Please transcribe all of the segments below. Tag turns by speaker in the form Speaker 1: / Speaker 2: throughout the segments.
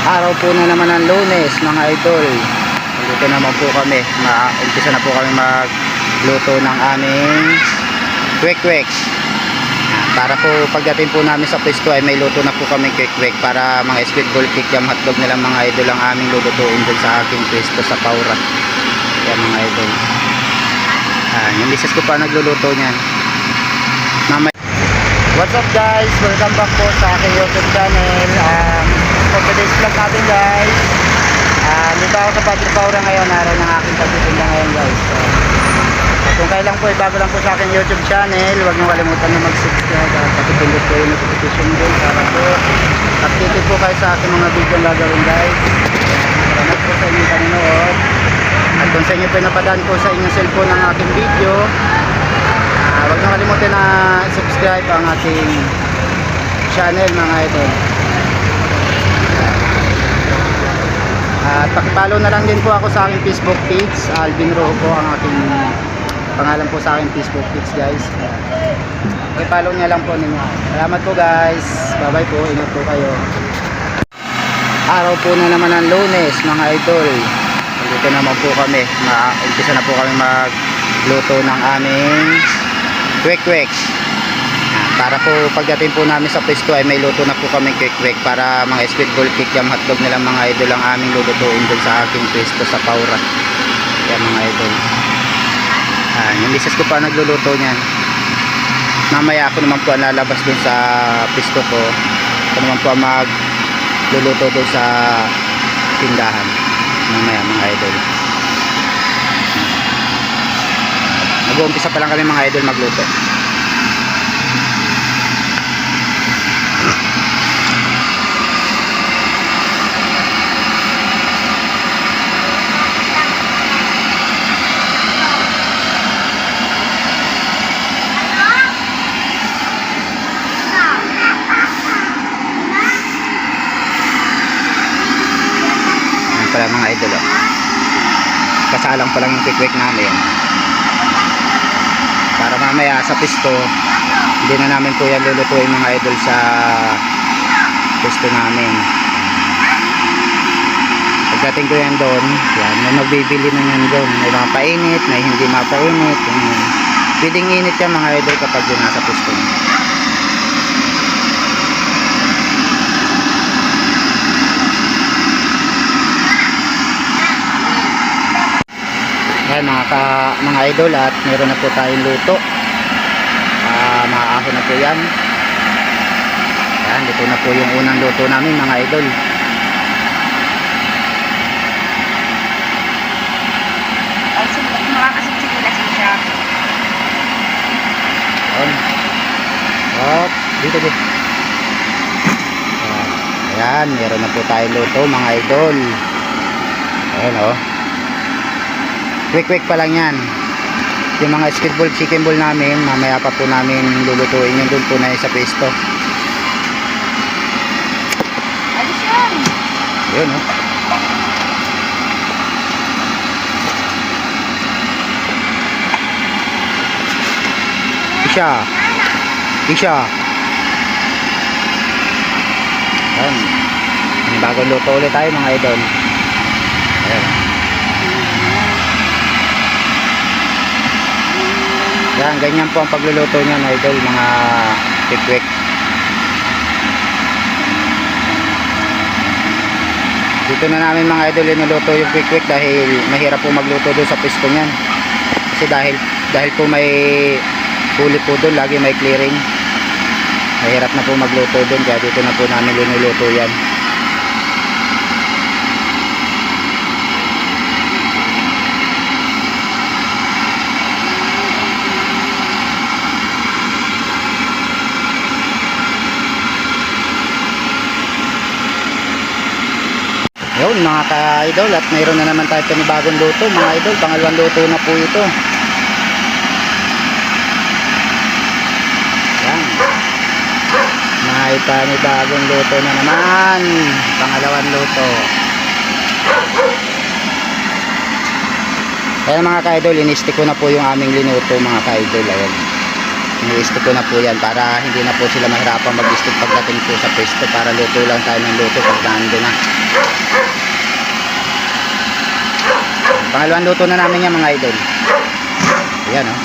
Speaker 1: Araw po na naman ng Lunes mga idol. Dito naman po kami. Umpisa na po kami magluto ng aming kwek-kwek. Para po pagdating po namin sa pwesto ay may luto na po kami kwek-kwek. Para mga speedball kikiam hotdog na lang mga idol ang aming lulutuin dun sa aking pwesto sa Paura. Yan mga idol. Yung misis ko pa nagluluto niyan. What's up guys? Welcome back po sa aking YouTube channel. For today's vlog natin guys, dito ako sa Padre Paura ngayon. Araw ng aking pagtitinda ngayon guys. Kung kayo lang po, bago lang po sa aking YouTube channel, huwag niyo kalimutan na mag-subscribe at patipindot po yung notification bell para po updated po kayo sa aking mga video na gagawin guys. Salamat po sa inyong panonood. At kung sa inyo po napadaan po sa inyong cellphone ang aking video, huwag nyo kalimutan na subscribe ang ating channel mga idol. At pakipollow na lang din po ako sa aking Facebook page. Alvin Rojo po ang aking pangalan po sa aking Facebook page guys. Pakipollow nyo lang po ninyo. Salamat po guys. Bye bye po. Ingat po kayo. Araw po na naman ng Lunes mga idol. Dito naman po kami. Umpisa na po kami magluto ng aming kwek-kwek. Para po pagdating po namin sa pwesto ay may luto na po kami kwek-kwek. Para mga speedball kikiam hotdog na lang mga idol ang aming lulutuin dun sa aking pwesto sa Paura. Yan mga idol. Yung misis ko pa nagluluto niyan. Mamaya ako naman po ang lalabas dun sa pwesto ko. Ako naman po ang magluluto dun sa tindahan. Mamaya mga idol. Nag-uumpisa pa lang kami mga idol magluto. Yan pala mga idol oh. Kasalang pa lang yung kwek-kwek namin. Para mamaya sa pisto hindi na namin po yan lulutuin mga idol sa pisto namin. Pagdating ko yan doon, yan, may magbibili na yan doon. May mga painit, may hindi mapainit. Pwedeng init yan mga idol kapag yun nasa pisto. Yan mga idol, at meron na po tayong luto. Maaahon na po yan. Yan, dito na po yung unang luto namin mga idol. Hop, dito. Ayan, meron na po tayong luto mga idol. Ayan o. Quick pa lang yan. Yung mga speedball chicken ball namin, mamaya pa po namin lulutuin yun doon po na sa pesto. Ayos yan. Yun o. Isha. Ayan. Bagong luto ulit tayo mga idol. Ayan. Yan, ganyan po ang pagluluto niyan idol, mga kwek-kwek. Dito na namin mga idol inuluto yung kwek-kwek dahil mahirap po magluto doon sa pwesto niyan. Kasi dahil po may huli po doon, lagi may clearing. Mahirap na po magluto doon, kaya dito na po namin linuluto yan. Yun mga ka-idol, at mayroon na naman tayo panibagong luto mga idol. Pangalawang luto na po ito. Yan. May panibagong luto na naman. Pangalawang luto. Kaya mga ka-idol, inisti ko na po yung aming linuto mga ka-idol. Ayan. Inisti ko na po yan para hindi na po sila mahirapan mag-stick pagdating po sa pwesto, para luto lang tayo ng luto pag nandun na. Pangalawang luto na namin yan mga idol. Ayan oh.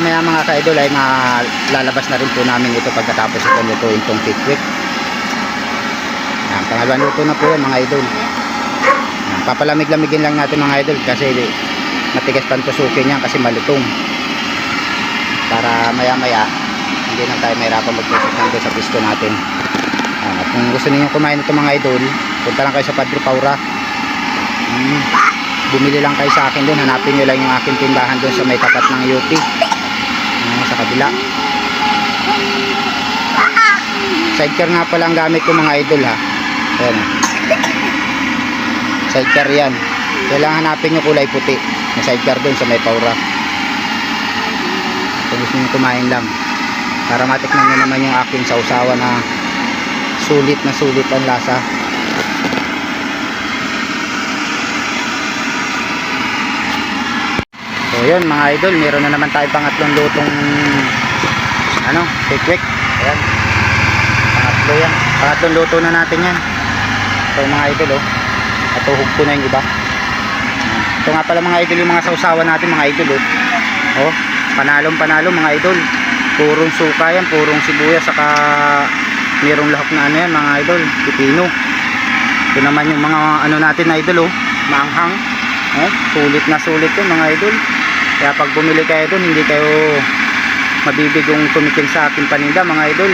Speaker 1: Maya mga ka-idol ay malalabas na rin po namin ito pagkatapos ito lutuin itong pikwik. Pangalawang luto na po yan mga idol. Papalamig-lamigin lang natin mga idol kasi matigas pantusukin yan kasi malutong. Para maya maya hindi na tayo mahirapan magtusok nandun sa pisto natin. At kung gusto niyo kumain ito mga idol, punta lang kayo sa Padre Paura. Bumili lang kayo sa akin doon, hanapin nyo lang yung aking tindahan doon sa may tapat ng UP. Sa kabila. Sidecar nga pala ang gamit ko mga idol ha. Ayan. Sidecar yan. Kailangan hanapin nyo kulay puti na sidecar doon sa may Paura. Kung gusto nyo kumain lang para matikman nyo naman yung aking sausawa na sulit ang lasa. So yun mga idol, meron na naman tayo pangatlong lutong quick. Ayan. Pangatlo yan. Pangatlong luto na natin yan. So mga idol oh. Natuhog ko na yung iba. Ito nga pala mga idol yung mga sausawa natin mga idol oh. Oh, panalong mga idol. Purong suka yan, purong sibuyas saka merong lahok na yan mga idol, pipino. Ito naman yung mga natin na idol oh, maanghang. Oh, sulit yun mga idol. Kaya pag bumili kayo doon, hindi kayo mabibigong tumikim sa aking paninda mga idol.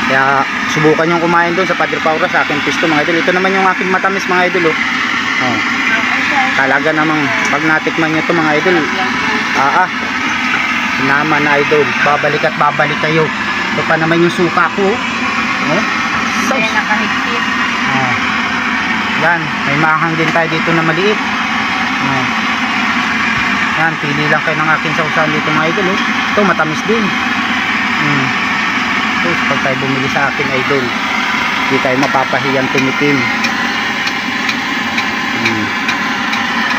Speaker 1: Kaya subukan nyo kumain doon sa Padre Paura sa aking pisto mga idol. Ito naman yung aking matamis mga idol oh. Oh. Talaga namang pag natikman nyo ito mga idol, naman na idol, babalik at babalik kayo. Ito pa naman yung suka ko oh. So,
Speaker 2: nakahigpit.
Speaker 1: Oh. Yan, may mahang din tayo dito na maliit. Yan, pili lang kayo ng aking sausawan dito mga idol oh. Ito matamis din. So, pag tayo bumili sa akin idol, hindi tayo mapapahiyang tumikim.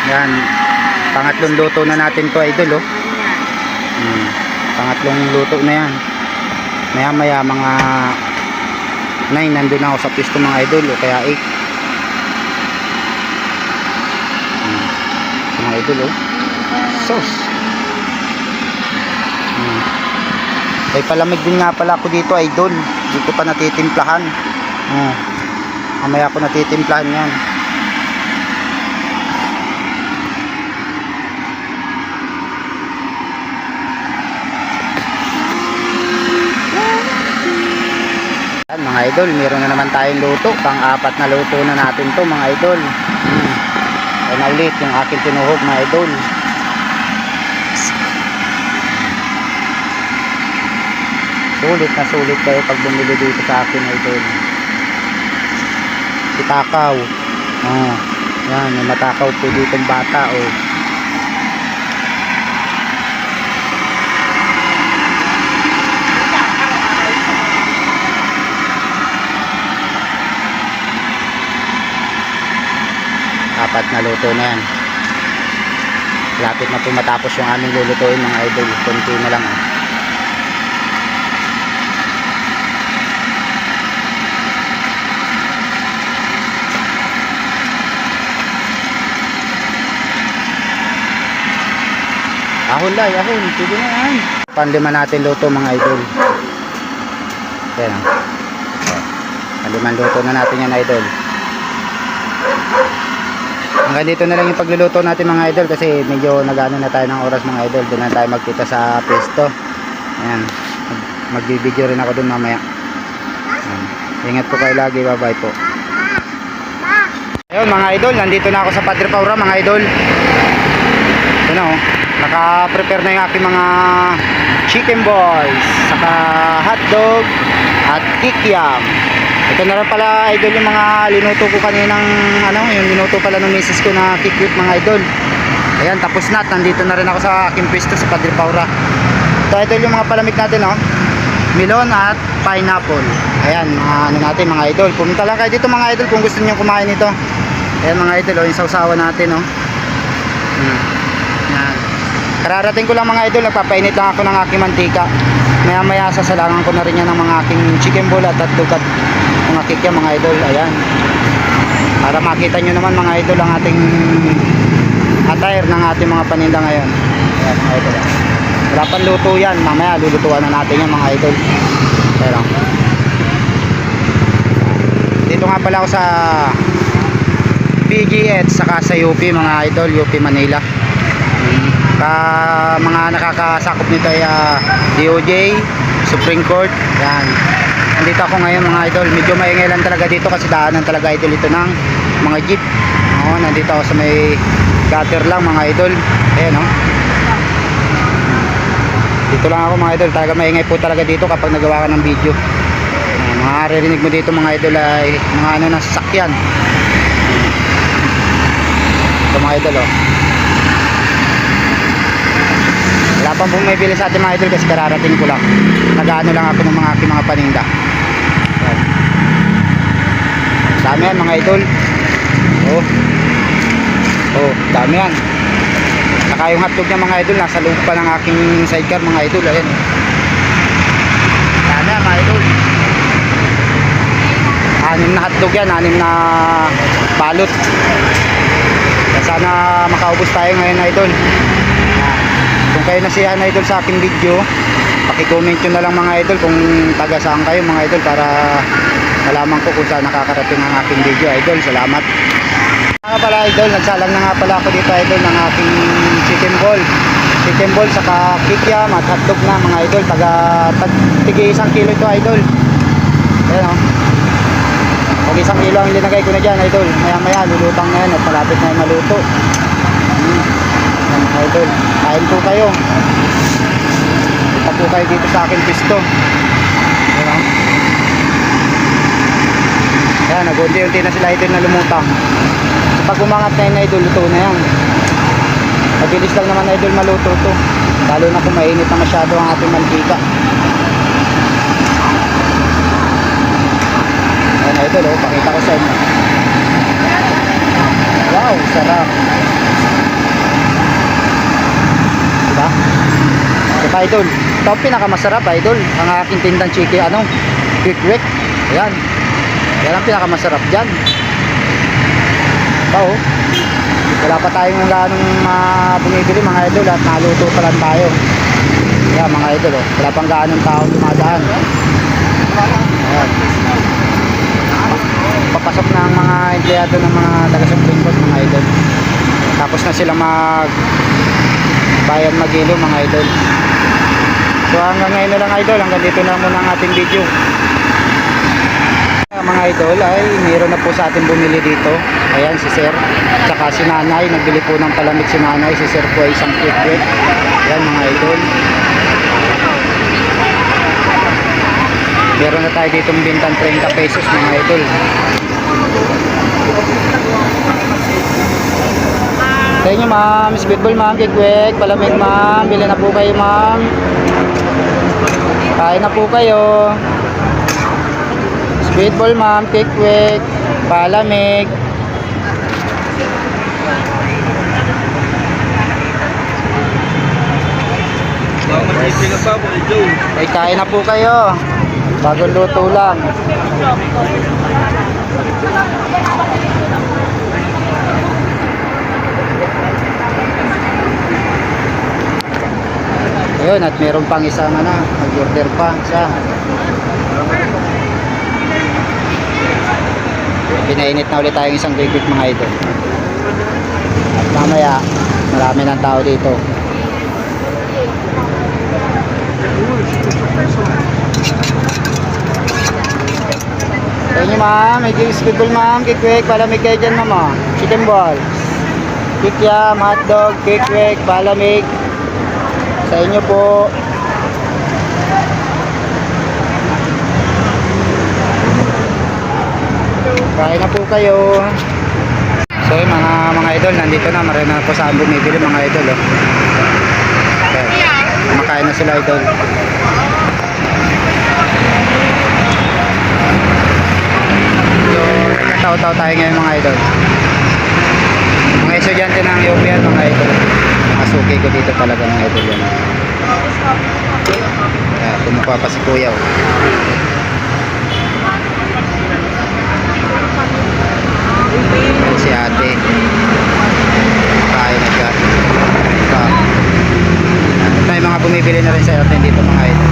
Speaker 1: Yan, pangatlong luto na natin to idol oh. Pangatlong luto na yan. Maya maya mga 9 nandun ako sa pisto mga idol o kaya 8 mga idol oh. Sos ay palamig din nga pala ako dito idol, dito pa natitimplahan. Mamaya ako natitimplahan yan. Mga idol, meron na naman tayong luto, pang-apat na luto na natin to mga idol. Ayun na ulit yung aking tinuhog mga idol. Sulit kayo pag bumili dito sa akin idol. Takaw. Yan, may matakaw po ditong bata oh. Apat na luto na yan. Lapit na po matapos yung aming lulutuin mga idol. Konti na lang oh. Ahon. Sige na yan. Panlima natin luto mga idol. Yan oh. Panlimang luto na natin yan idol. Hanggang dito na lang yung pagluluto natin mga idol kasi medyo nagano na tayo ng oras mga idol. Doon na tayo magkita sa pesto. Ayan, magbibideo rin ako doon mamaya. Ayan. Ingat po kayo lagi, bye bye po. Ayun mga idol, nandito na ako sa Padre Paura mga idol. Ito na oh, naka-prepare na yung aking mga chicken balls saka hotdog at kikiam. Ito na rin pala idol yung mga linuto ko kaninang yung linuto pala ng misis ko na kikwit mga idol. Ayan, tapos na, nandito na rin ako sa aking pwesto sa Padre Paura. Ito idol yung mga palamig natin oh. Melon at pineapple. Ayan, mga natin mga idol. Pumunta lang kayo dito mga idol kung gusto niyo kumain nito. Ayan mga idol oh, yung sausawa natin oh. Yan. Kararating ko lang mga idol, nagpapainit lang ako ng aking mantika. Maya maya sasalangan ko na rin yan ng mga aking chicken ball at hotdog at mga kikya mga idol. Ayan. Para makita nyo naman mga idol ang ating attire ng ating mga paninda ngayon. Ayan mga idol. Wala pang luto yan. Mamaya lulutuan na natin yan mga idol. Pero dito nga pala ako sa PGH saka sa UP mga idol, UP Manila. Mga nakakasakop nito ay DOJ, Supreme Court. Yan. Nandito ako ngayon mga idol. Medyo maingay lang talaga dito kasi daanan talaga idol ito ng mga jeep. Nandito ako sa may gutter lang mga idol. Ayan o. Dito lang ako mga idol. Talaga maingay po talaga dito kapag nagawa ka ng video. Maririnig mo dito mga idol ay mga ano na sasakyan. Ito mga idol o. Wala pang bumibili sa ating mga idol kasi kararating ko lang. Nag-ano lang ako ng mga aking mga paninda. Yan. Dami yan mga idol. Dami yan. Saka yung hotdog niya mga idol, nasa loob pa ng aking sidecar mga idol. Ayan. Dami yan mga idol. 6 na hotdog yan, 6 na balot. Sana makaubos tayo ngayon idol. Kung kayo nasiyahan idol sa aking video, paki-comment nyo na lang mga idol kung taga saan kayo mga idol para malaman ko kung saan nakakarating ang aking video idol. Salamat. Nga pala idol, nagsalang na nga pala ako dito idol ng aking chicken ball saka kikiam at hotdog na mga idol. Tigi 1 kilo ito idol. Ayan o. Pag 1 kilo ang linagay ko na dyan idol, maya maya lulutang na yan at malapit na yung maluto. Yan mga idol, kain po kayo. Punta po kayo dito sa akin pisto. Ayan o. Ayan, nag-unti-unti na sila idol na lumutang. Pag umangat na yun idol, luto na yan. Mabilis lang naman idol maluto to, lalo na kung mainit na masyado ang ating mantika. Ayan idol o, pakita ko sa inyo. Wow, sarap. Diba? Diba idol? Ito ang pinakamasarap idol, ang aking tindang chicken, quick. Ayan. Yan ang pinakamasarap dyan. Diba o? Wala pa tayong ganong bumibili mga idol at naluto pa lang tayo. Ayan mga idol o, wala pang ganong tao dumadaan. Ayan. Papasok na ang mga empleyado ng mga taga-Supreme Court mga idol. Tapos na silang bayan magilo mga idol. So hanggang ngayon na lang idol, hanggang dito na muna ang ating video. Mga idol ay mayroon na po sa ating bumili dito. Ayan si sir, tsaka si nanay, nagbili po ng palamig si nanay. Si sir po ay isang quick. Ayan mga idol. Meron na tayo ditong bintang 30 pesos mga idol. Sa inyo ma'am, speedball ma'am, quick, palamig ma'am. Bili na po kayo ma'am. Kain na po kayo. Speedball ma'am, quick, palamig. Ay, kain na po kayo. Bagong luto lang. Ayun, at meron pang isang mag-order pa siya. Pinainit na ulit tayong isang quick mga idol. At mamaya marami ng tao dito. Sa inyo ma'am, may speedball ma'am, quick, palamig kayo dyan mama. Chicken balls, kikiam, hotdog, quick, palamig. Sa inyo po. Kain na po kayo. So yung mga idol, nandito na, marami na po saan bumibili mga idol. Okay. Kumakain na sila idol. So, nagtao-tao tayo ngayon mga idol. Mga estudyante ng UP mga idol. pinakasuki ko dito talaga ng idol yan. Kumukuha pa si kuya oh. Yan si ate. Kain na dyan. May mga bumibili na rin sa atin dito mga idol.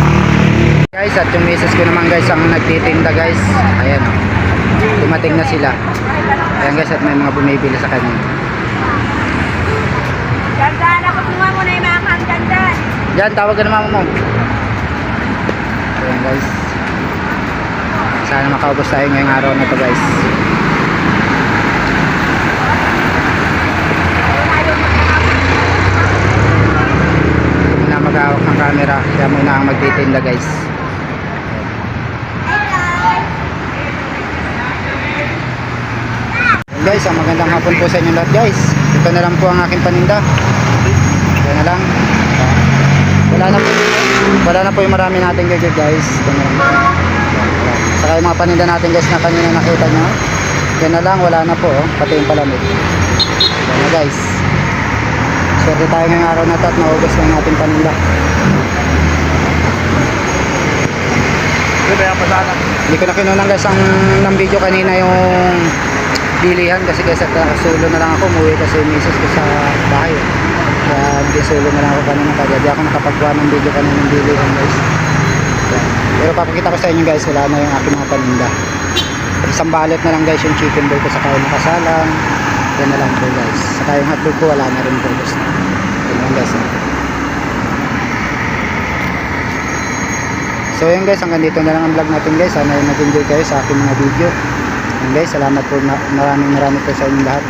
Speaker 1: Guys, at yung misis ko naman guys ang nagtitinda guys. Ayan oh. Dumating na sila. Ayan guys, at may mga bumibili sa kanya.
Speaker 2: Dandan, ako tunga mo na yung mga kang dandan.
Speaker 1: Yan, tawag ka na mama mo. Ayan guys. Sana makaubos tayo ngayong araw na to guys. Hindi na maghahawak ng camera. Siya muna ang magtitinda guys. Guys, ang magandang hapon po sa inyo lahat guys. Ito na lang po ang aking paninda. Ito na lang. Wala na po yung marami natin gadget guys. Ito na lang. Saka yung mga paninda natin guys na kanina nakita nyo. Yan na lang, wala na po oh. Pati yung palamig. Yan na guys. Swerte tayo ngayong araw na to at naubos na yung ating paninda. Hindi ko na kinunan guys ng video kanina yung bilihan kasi sulo na lang ako. Umuwi kasi yung misis ko sa bahay. Kaya sulo na lang ako kanina. Kaya di ako nakapagawa ng video kanina ng bilihan guys. Pero papakita ko sa inyo guys, wala na yung aking mga paninda. Isang balot na lang guys yung chicken boy ko saka yung nakasalang. Yan na lang po guys. Saka yung hotdog ko wala na rin po guys. Yan lang guys. So yun guys, hanggang dito na lang ang vlog natin guys. Sana nag-enjoy kayo sa aking mga video. Yan guys, salamat po, maraming po sa inyong lahat.